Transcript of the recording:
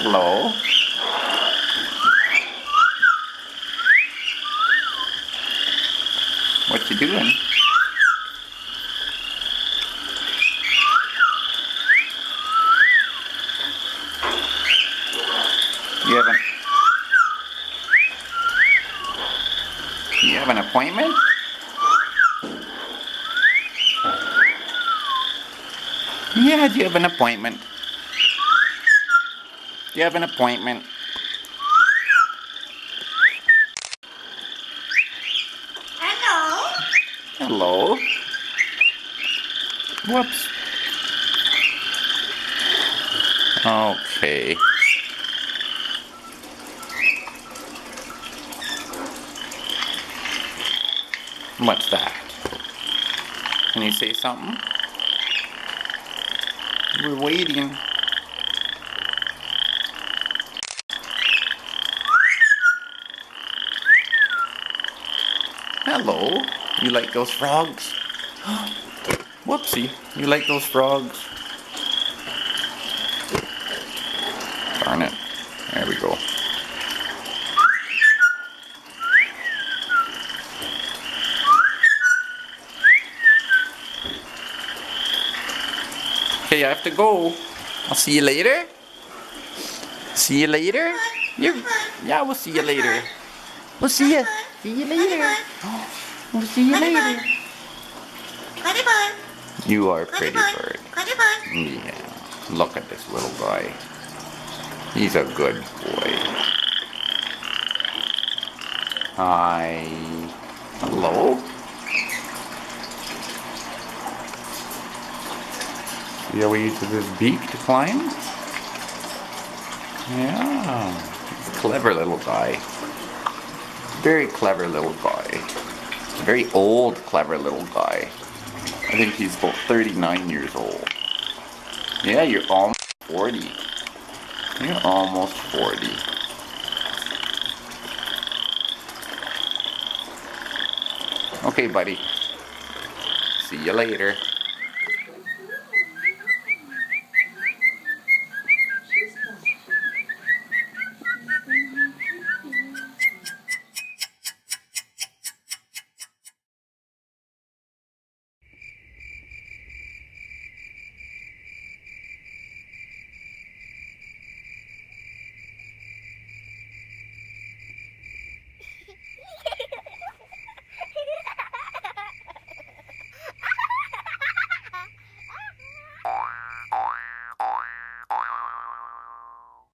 Hello. What you doing? You have an appointment? Yeah, do you have an appointment? Do you have an appointment? Hello. Hello. Whoops. Okay. What's that? Can you say something? We're waiting. Hello. You like those frogs? Whoopsie. You like those frogs? Darn it. There we go. Okay, I have to go. I'll see you later. See you later. Yeah, we'll see you later. We'll see you. See you later. We'll see you later. You are a pretty bird. Yeah. Look at this little guy. He's a good boy. Hi. Hello. See how he uses his beak to climb? Yeah. He's a clever little guy. Very clever little guy. Very old, clever little guy. I think he's about 39 years old. Yeah, you're almost 40. You're almost 40. Okay, buddy. See you later.